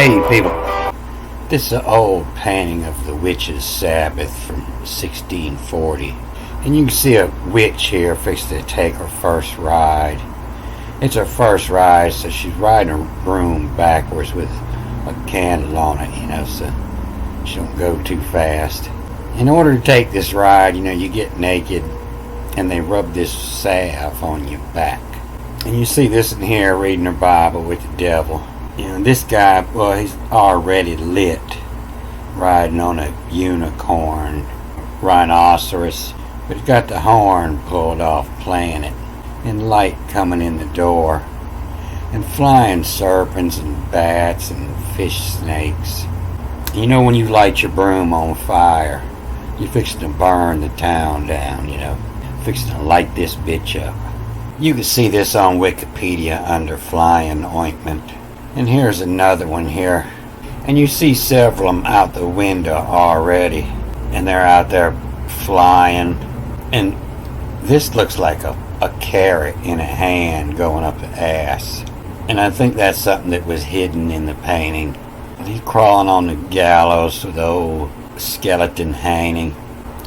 Hey people, this is an old painting of the Witch's Sabbath from 1640, and you can see a witch here fixed to take her first ride. It's her first ride, so she's riding her broom backwards with a candle on it, so she don't go too fast. In order to take this ride, you get naked and they rub this salve on your back. And you see this in here reading her Bible with the devil. This guy, well, he's already lit, riding on a unicorn, rhinoceros, but he's got the horn pulled off, playing it, and light coming in the door, and flying serpents and bats and fish snakes. When you light your broom on fire, you're fixing to burn the town down, fixing to light this bitch up. You can see this on Wikipedia under flying ointment. And here's another one here. And you see several of them out the window already. And they're out there flying. And this looks like a carrot in a hand going up the ass. And I think that's something that was hidden in the painting. And he's crawling on the gallows with the old skeleton hanging.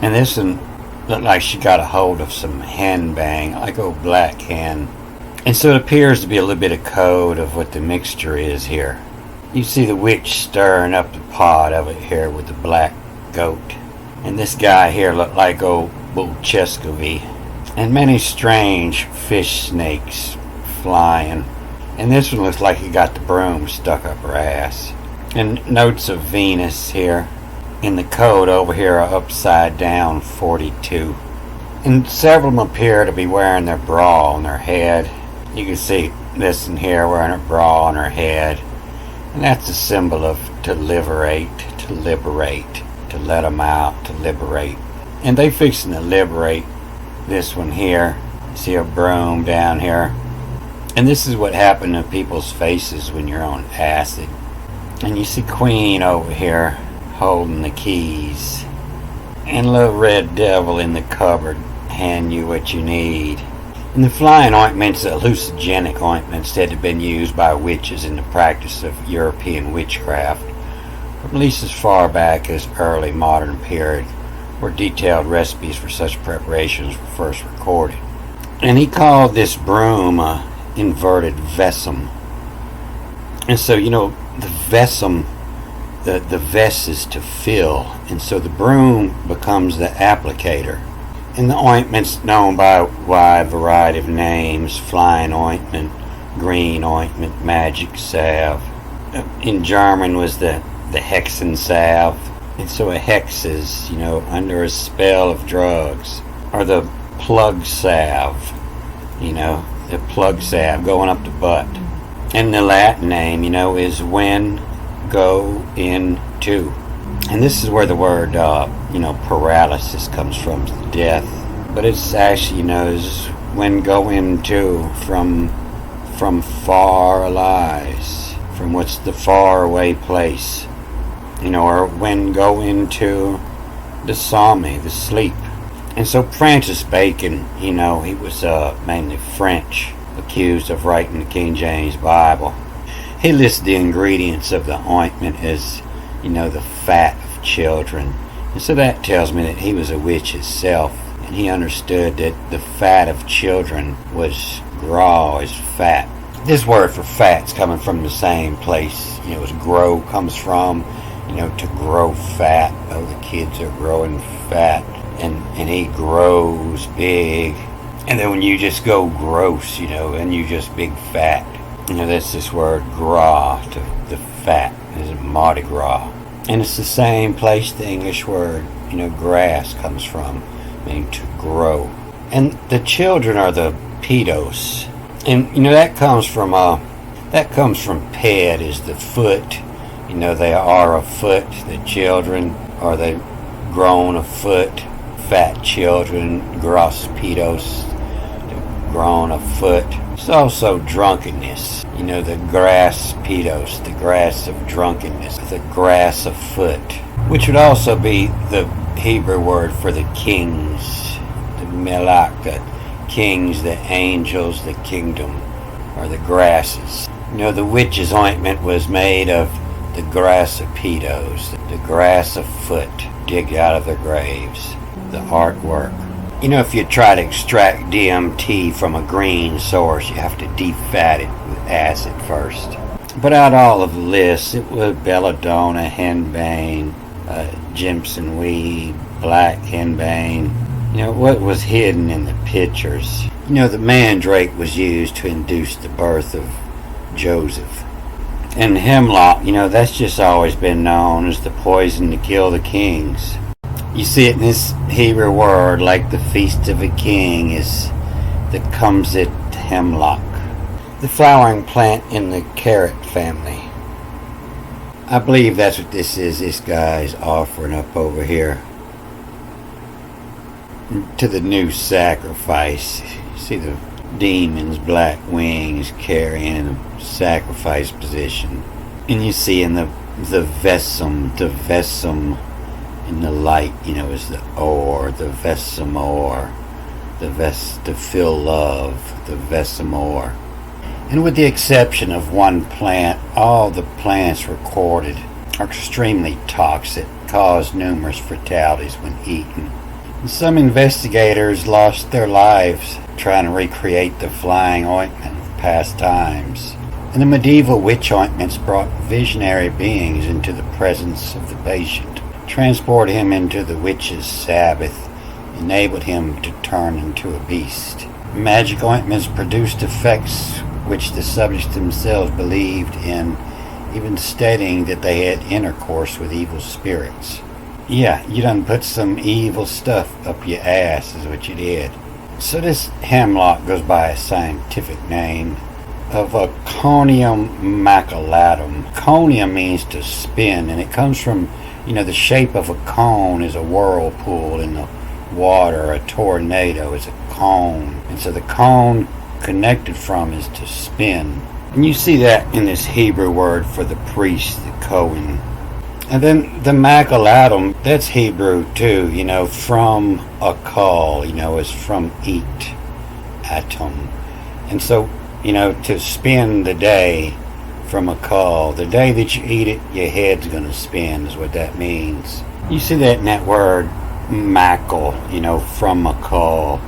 And this one looked like she got a hold of some hen bang, like old black hen. And so it appears to be a little bit of code of what the mixture is here. You see the witch stirring up the pot of it here with the black goat. And this guy here looked like old Bulchescovy. And many strange fish snakes flying. And this one looks like he got the broom stuck up her ass. And notes of Venus here. In the code over here are upside down 42. And several of them appear to be wearing their bra on their head. You can see this in here wearing a bra on her head. And that's a symbol of to liberate, to let them out, to liberate. And they fixing to liberate this one here. See a broom down here. And this is what happened to people's faces when you're on acid. And you see Queen over here holding the keys. And a little red devil in the cupboard hand you what you need. And the flying ointments, hallucinogenic ointments, that had been used by witches in the practice of European witchcraft, from at least as far back as early modern period, where detailed recipes for such preparations were first recorded. And he called this broom a inverted vessum. And so, the vessum, the vess is to fill, and so the broom becomes the applicator. And the ointment's known by a wide variety of names: flying ointment, green ointment, Magick salve. In German was the hexen salve. And so a hex is, under a spell of drugs. Or the plug salve, the plug salve going up the butt. And the Latin name, is when, go, in, to. And this is where the word, paralysis comes from, death. But it's actually, is when go into, from far lies, from what's the far away place. Or when go into the somme, the sleep. And so Francis Bacon, he was mainly French, accused of writing the King James Bible. He listed the ingredients of the ointment as, the fat of children. And so that tells me that he was a witch himself. And he understood that the fat of children was graw, is fat. This word for fat's coming from the same place. As grow comes from, to grow fat. Oh, the kids are growing fat. And he grows big. And then when you just go gross, and you just big fat. That's this word gras, to the fat. It's Mardi Gras. And it's the same place the English word, grass comes from, meaning to grow. And the children are the pedos. And, that comes from ped, is the foot. They are a foot, the children, or they grown a foot. Fat children, gros pedos, grown a foot. It's also drunkenness. The grass pedos, the grass of drunkenness, the grass of foot, which would also be the Hebrew word for the kings, the melach, the kings, the angels, the kingdom, or the grasses. The witch's ointment was made of the grassopedos, the grass afoot, dig out of their graves, the artwork. You know, if you try to extract DMT from a green source, you have to defat it with acid first. But out of all of the lists, it was belladonna, henbane, Jimson weed, black henbane. You know, what was hidden in the pictures. You know, the mandrake was used to induce the birth of Joseph. And hemlock, you know, that's just always been known as the poison to kill the kings. You see it in this Hebrew word, like the feast of a king, is the kumzit hemlock, the flowering plant in the carrot family. I believe that's what this is. This guy's offering up over here to the new sacrifice. You see the demon's black wings carrying in a sacrifice position. And you see in the vesum in the light, you know, is the or, the vesamor, to feel love, the vesamor. And with the exception of one plant, all the plants recorded are extremely toxic, cause numerous fatalities when eaten. And some investigators lost their lives trying to recreate the flying ointment of past times. And the medieval witch ointments brought visionary beings into the presence of the patient, transported him into the witch's Sabbath, enabled him to turn into a beast. Magic ointments produced effects which the subjects themselves believed in, even stating that they had intercourse with evil spirits. Yeah, you done put some evil stuff up your ass is what you did. So this hemlock goes by a scientific name of a conium maculatum. Conium means to spin, and it comes from, you know, the shape of a cone is a whirlpool in the water. A tornado is a cone. And so the cone connected from is to spin. And you see that in this Hebrew word for the priest, the Kohen. And then the maculatum, that's Hebrew too, you know, from a call, you know, is from eat, atom. And so, you know, to spin the day from a call, the day that you eat it, your head's going to spin is what that means. You see that in that word, mackle, you know, from a call,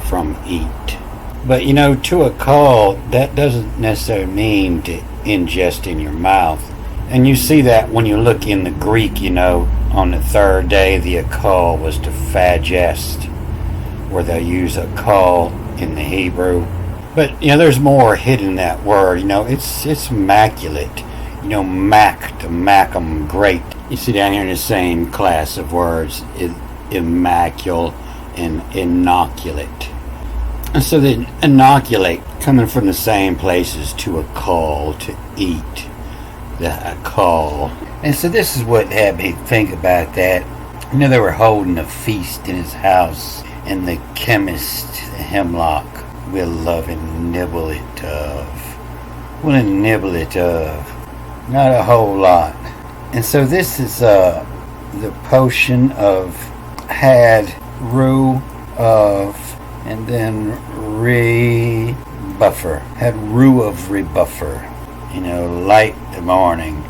from eat. But, you know, to a call, that doesn't necessarily mean to ingest in your mouth. And you see that when you look in the Greek, you know, on the third day, the akal was to fagest, where they use akal in the Hebrew. But, you know, there's more hidden in that word. You know, it's immaculate. You know, mac, to macum, great. You see down here in the same class of words, immacule and inoculate. And so the inoculate, coming from the same places, to a call, to eat, the call. And so this is what had me think about that. You know, they were holding a feast in his house, and the chemist, the hemlock, will love and nibble it of. Will nibble it of. Not a whole lot. And so this is the potion of had rue of, and then rebuffer. Had rue of rebuffer. You know, light the morning.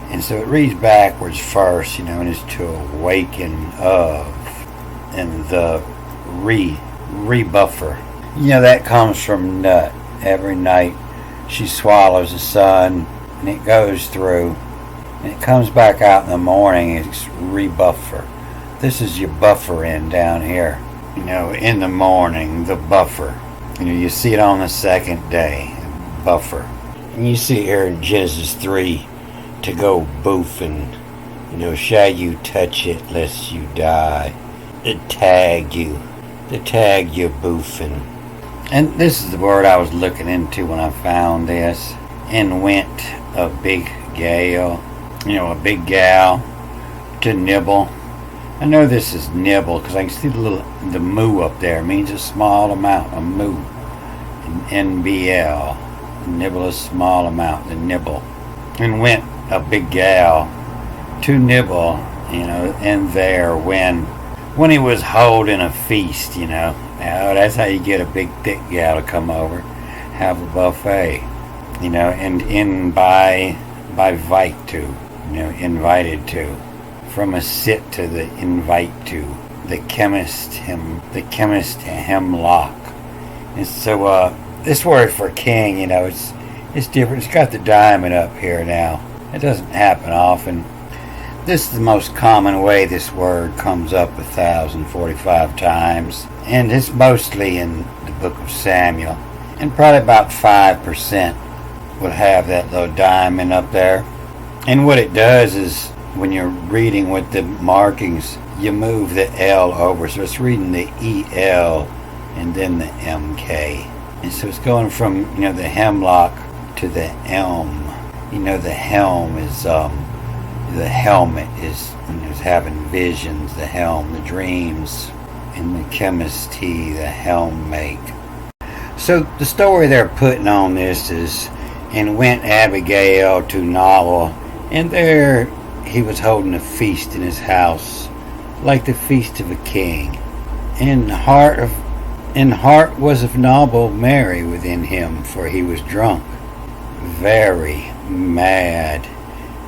And so it reads backwards first, you know, and it's to awaken of. And the rebuffer. You know, that comes from nut. Every night she swallows the sun, and it goes through, and it comes back out in the morning. It's rebuffer. This is your buffer in down here. You know, in the morning, the buffer. You know, you see it on the second day, buffer. And you see here in Genesis 3, to go boofing. You know, shall you touch it lest you die? To tag you boofing. And this is the word I was looking into when I found this. And went a big gale, you know, a big gal, to nibble. I know this is nibble because I can see the moo up there. It means a small amount of moo. In NBL, nibble a small amount, the nibble. And went a big gal to nibble, you know, in there when he was holding a feast, you know. Now, that's how you get a big thick gal to come over, have a buffet, you know, and in by Vite too. invited to. From a sit to the invite to. The chemist hemlock. And so this word for king, it's different. It's got the diamond up here now. It doesn't happen often. This is the most common way this word comes up 1,045 times. And it's mostly in the book of Samuel. And probably about 5% will have that little diamond up there. And what it does is, when you're reading with the markings, you move the L over. So it's reading the EL and then the MK. And so it's going from, the hemlock to the elm. The helm is, the helmet is having visions, the helm, the dreams, and the chemist tea, the helm make. So the story they're putting on this is, and went Abigail to Nabal, and there he was holding a feast in his house, like the feast of a king. And heart was of Nabal merry within him, for he was drunk, very mad.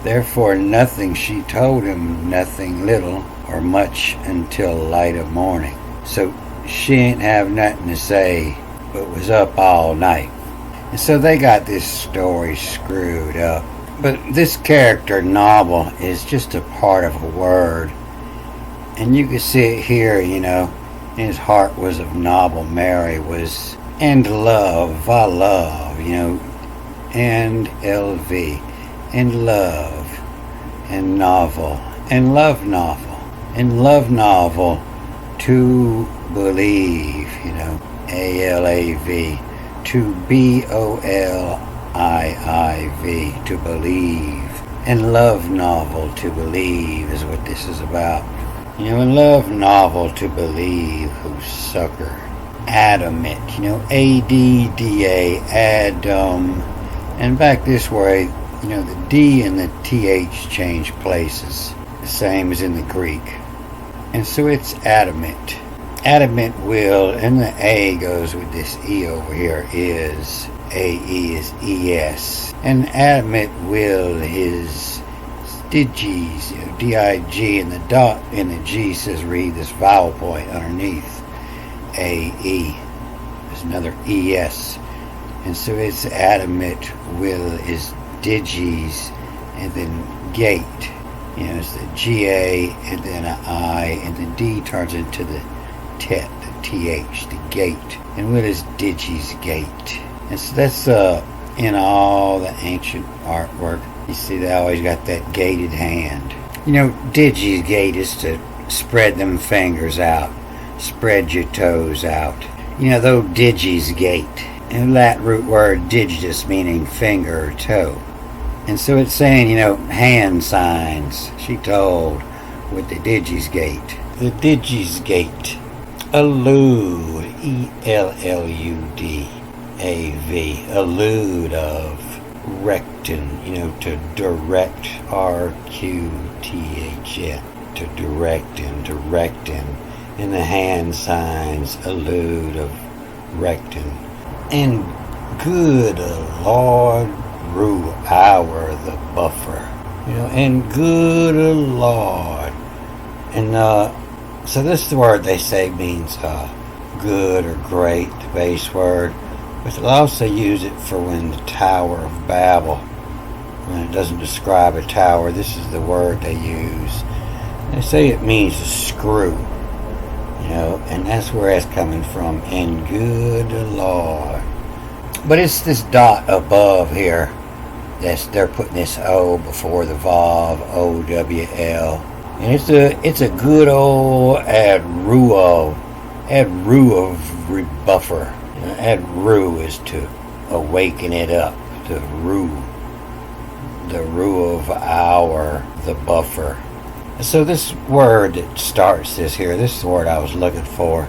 Therefore nothing she told him, nothing little or much, until light of morning. So she ain't have nothing to say, but was up all night. And so they got this story screwed up. But this character, Nabal, is just a part of a word. And you can see it here, his heart was of Nabal, Mary was, and love, I love, and LV, and love, and novel, and love novel, to believe, ALAV, to BOLIIV, to believe. And love novel, to believe, is what this is about. And love novel, to believe, who succor. Adamant, ADDA, Adam. And back this way, the D and the TH change places, the same as in the Greek. And so it's adamant. Adamant will, and the A goes with this E over here, is, AE is ES. And adamant will, his digis, DIG, and the dot in the G says read this vowel point underneath. AE. There's another ES. And so it's adamant will is digis, and then gate. It's the GA, and then an I, and the D turns into the TET, the TH, the gate. And what is digis gate? And so that's in all the ancient artwork. You see they always got that gated hand. Digis gate is to spread them fingers out. Spread your toes out. Though digis gate. And Latin root word digitus, meaning finger or toe. And so it's saying, hand signs, she told, with the digis gate. The digis gate. Allude, ELLUD, allude of, rectin, to direct, RQTHN, to directin, and the hand signs allude of rectin. And good Lord, rue hour the buffer, and good Lord. And so this is the word they say means good or great, the base word. But they'll also use it for when the Tower of Babel, when it doesn't describe a tower, this is the word they use. They say it means a screw, and that's where it's coming from, and good Lord. But it's this dot above here, they're putting this O before the Vav, OWL. And it's a good old adru of rebuffer. Adru is to awaken it up, the rue of hour, the buffer. So this word that starts this here, this is the word I was looking for,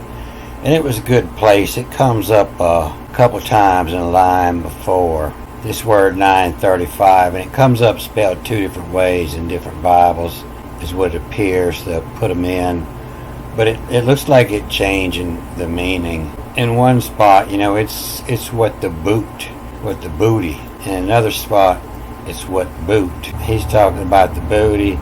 and it was a good place. It comes up a couple times in a line before this word 935, and it comes up spelled two different ways in different Bibles, is what it appears. They'll put them in, but it looks like it changing the meaning. In one spot, it's what the booty. In another spot, It's what boot. He's talking about the booty,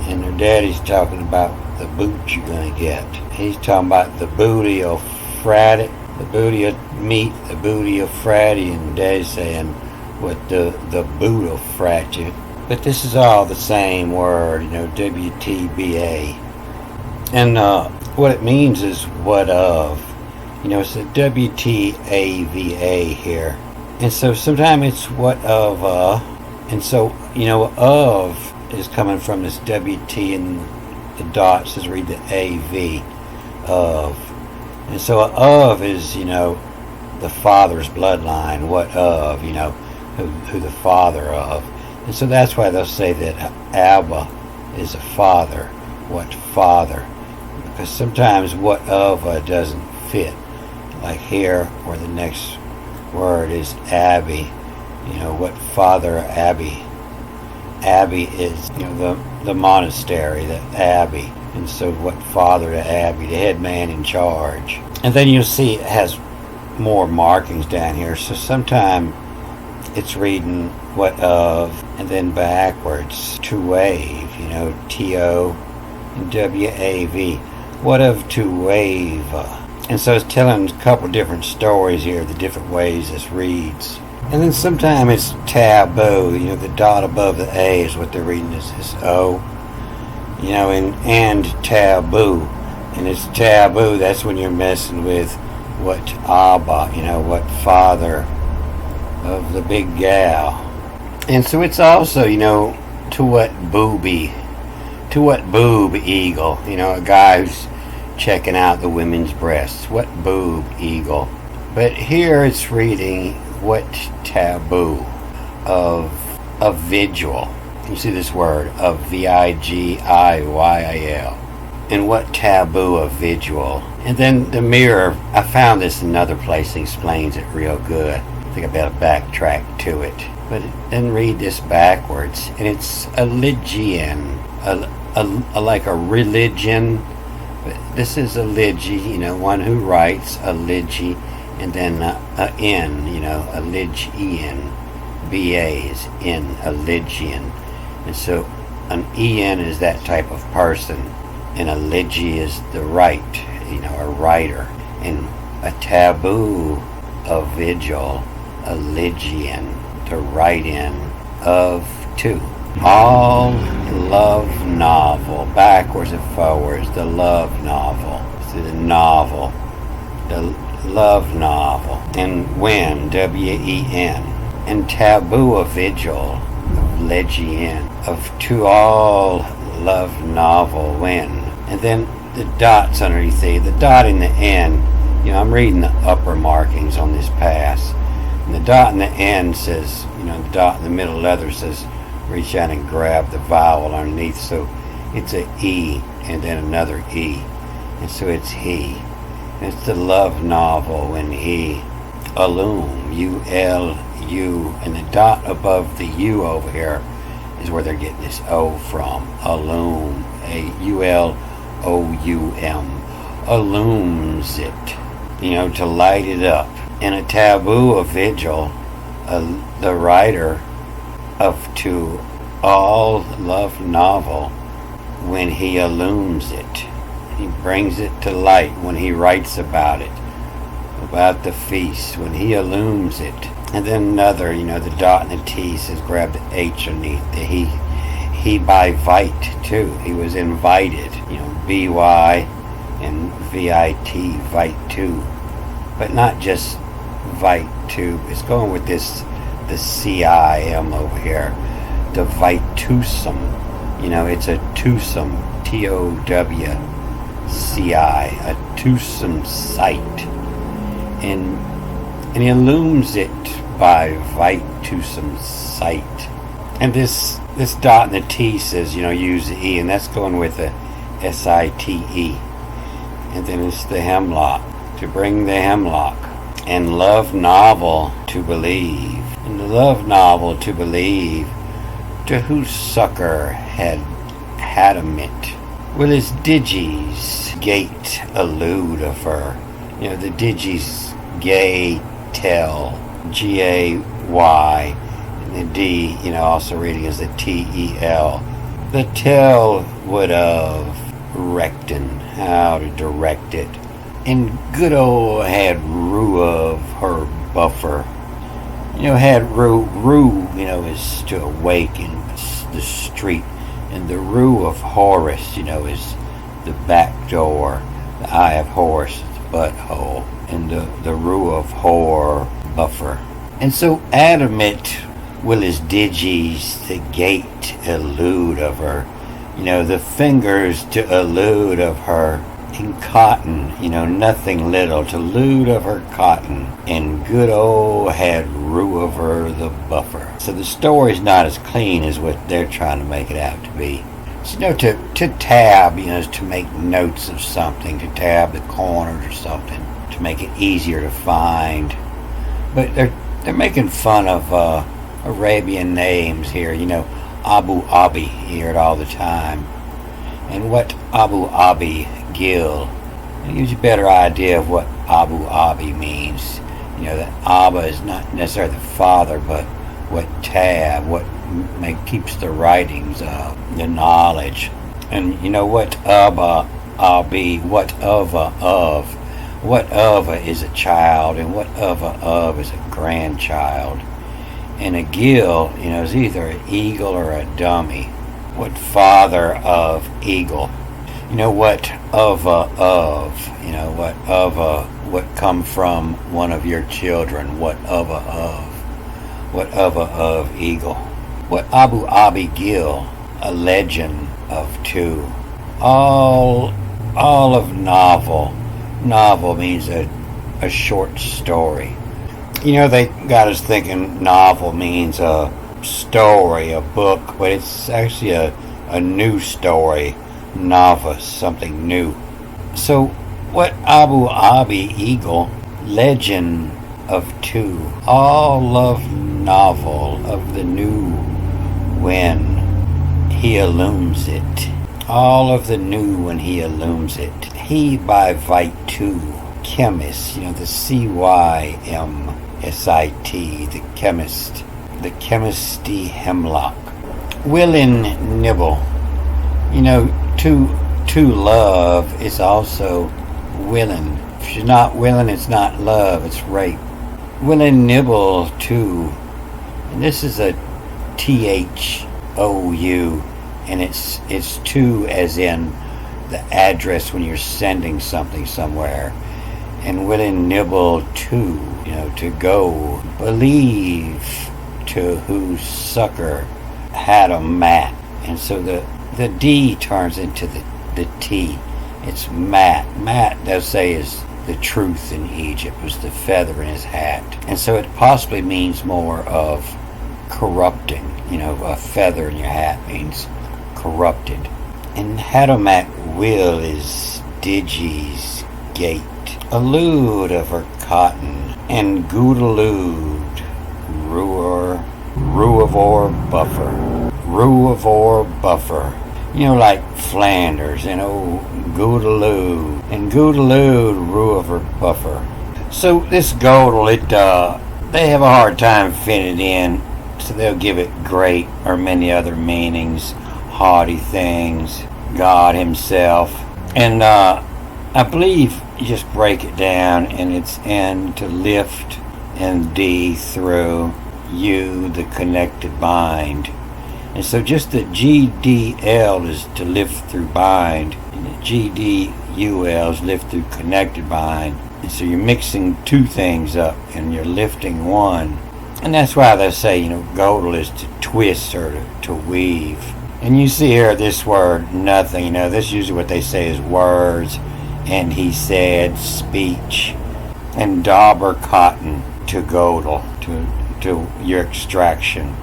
and her daddy's talking about the boot you're gonna get. He's talking about the booty of frat, the booty of meat, the booty of fratty, and daddy's saying what the boot of frat you. But this is all the same word, WTBA. And what it means is what of. It's a WTAVA here. And so sometimes it's what of, and so, of is coming from this WT and the dots, says read the AV, of. And so of is, the father's bloodline, what of, who the father of. And so that's why they'll say that Abba is a father, what father. Because sometimes what of doesn't fit. Like here, where the next word is Abbey, what father Abbey. Abbey is, the monastery, the Abbey. And so what father to Abbey, the head man in charge. And then you'll see it has more markings down here. So sometime it's reading what of, and then backwards to wave, T-O and W-A-V. What of to wave? And so it's telling a couple different stories here, the different ways this reads. And then sometimes it's taboo, the dot above the A is what they're reading is O. And taboo. And it's taboo, that's when you're messing with what Abba, what father of the big gal. And so it's also, to what booby, to what boob eagle, a guy who's checking out the women's breasts. What boob eagle. But here it's reading what taboo of a vigil. You see this word of VIGIYAL. And what taboo of vigil. And then the mirror, I found this in another place and explains it real good. I think I better backtrack to it. But then read this backwards. And it's a Lygian, like a religion. This is a Ligi, one who writes a Ligi, and then a N, a Lygian. B-A is in, a Lygian. And so an E-N is that type of person, and a Ligi is the right, a writer. And a taboo of vigil, a Lygian, to write in, of to. All love novel, backwards and forwards, the love novel. So the novel, the love novel. And when, W-E-N. And taboo of vigil, of Legian, of to all love novel, when. And then the dots underneath the dot in the N, I'm reading the upper markings on this pass. And the dot in the N says, the dot in the middle letter says, reach out and grab the vowel underneath. So it's a E and then another E. And so it's he. And it's the love novel when he. Alum, U-L-U. And the dot above the U over here is where they're getting this O from. Alum, A-U-L-O-U-M. Illums it. To light it up. And a taboo of vigil, the writer of to all love novel, when he illums it. He brings it to light when he writes about it, about the feast, when he illums it. And then another, the dot and the T says grab the H underneath the he by vite too. He was invited, B-Y and V-I-T, vite too. But not just vite too. It's going with this, the C-I-M over here, the vitusum. It's a twosome, T-O-W-C-I, a twosome sight. And he illums it by vitusum sight. And this dot and the T says, use the E, and that's going with the S-I-T-E. And then it's the hemlock, to bring the hemlock. And love novel, to believe. And the love novel, to believe, to whose succor had it. Will his digis gate allude of her? The digis gay tell, G-A-Y, The D, also reading as the T-E-L. The tell would of rectin, how to direct it. And good old had Rue of her buffer. Had Rue, is to awaken the street. And the Rue of Horus, is the back door. The Eye of Horus, the butthole. And the Rue of Hor buffer. And so adamant will his digis the gate elude of her. The fingers to elude of her. In cotton, nothing little to loot of her cotton. And good old had Rue of her the buffer. So the story's not as clean as what they're trying to make it out to be. So, to tab, is to make notes of something, to tab the corners or something, to make it easier to find. But they're making fun of Arabian names here, Abu Abi, you hear it all the time. And what Abu Abi Gil, it gives you a better idea of what Abu Abi means. That Abba is not necessarily the father, but what tab, what keeps the writings of, the knowledge. And what Abba Abi, what Ava is a child, and what of is a grandchild. And a Gil, is either an eagle or a dummy. What father of eagle? What of, what come from one of your children, what of eagle. What Abu Abi Gil, a legend of two. All of novel. Novel means a short story. They got us thinking novel means a story, a book, but it's actually a new story. Novice, something new. So what Abu Abi Eagle, legend of two, all of novel of the new when he illumes it. All of the new when he illumes it. He by Vite 2, chemist, the C-Y-M-S-I-T, the chemist, the chemisty hemlock. Willin nibble. To love is also willing. If she's not willing, it's not love, it's rape. Willin nibble too. And this is a THOU, and it's to as in the address when you're sending something somewhere. And willing nibble to, to go. Believe to whose sucker had a mat. And so the D turns into the T. It's mat. Mat, they'll say, is the truth in Egypt, was the feather in his hat. And so it possibly means more of corrupting. A feather in your hat means corrupted. And Hadamat will is Digi's gate. Allude of her cotton. And Goodallude, Ruivor buffer. Ruivor buffer. Like Flanders, Goodallude. And Goodallude, Ruivor buffer. So this Godel, they have a hard time fitting it in, so they'll give it great or many other meanings, haughty things, God himself. And I believe you just break it down, and it's N to lift, and D through, U the connected bind. And so just the GDL is to lift through bind, and the GDUL is lift through connected bind. And so you're mixing two things up, and you're lifting one. And that's why they say, Godel is to twist or to weave. And you see here this word, nothing, this is usually what they say is words. And he said, speech. And dauber cotton to Godel, to your extraction.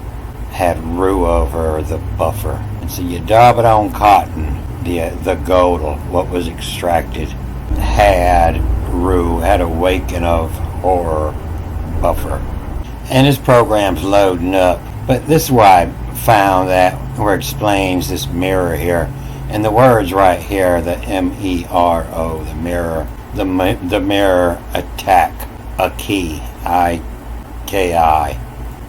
Had Rue over the buffer. And so you daub it on cotton, the Godel, what was extracted. Had Rue, had a waken of horror buffer. And this program's loading up. But this is why I found that where it explains this mirror here. And the words right here, the MERO, the mirror, the mirror attack, a key, IKI,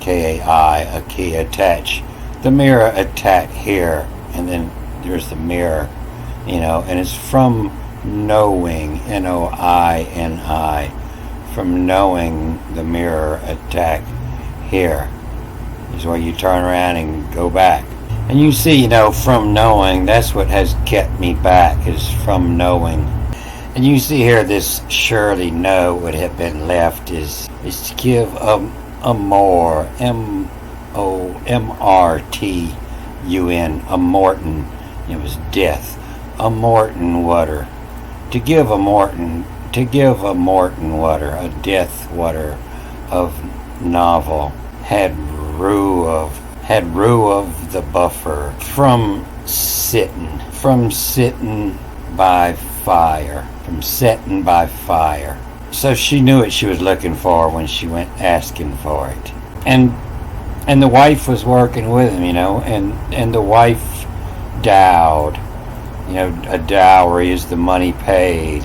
K-A-I, a key, attach. The mirror attach here, and then there's the mirror, and it's from knowing, N-O-I-N-I, from knowing the mirror attack here is where you turn around and go back. And you see, from knowing, that's what has kept me back, is from knowing. And you see here, this surely no would have been left is to give a more, M-O-M-R-T-U-N, a Morton, it was death, a Morton water. To give a Morton water, a death water of novel, had rue of the buffer, from sitting by fire, So she knew what she was looking for when she went asking for it. And the wife was working with him, and the wife dowed. A dowry is the money paid,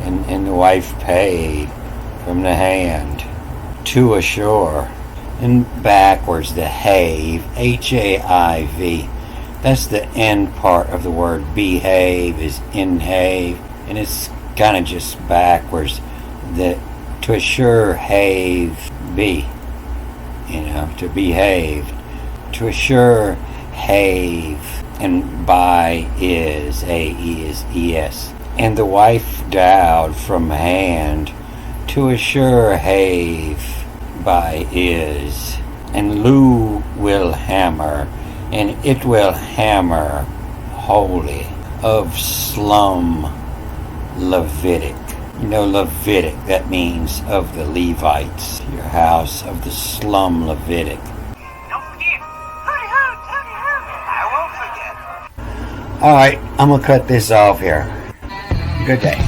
and the wife paid from the hand to a shore. And backwards, the have, H-A-I-V, that's the end part of the word. Behave is inhave, and it's kind of just backwards. To assure, have, be, to behave. To assure, have, and by is, A-E is E-S. And the wife dowed from hand, to assure, have, by is. And Lou will hammer, and it will hammer holy of slum Levitic. Levitic, that means of the Levites, your house of the slum Levitic. Don't forget, I won't forget. Alright, I'm going to cut this off here. Good day.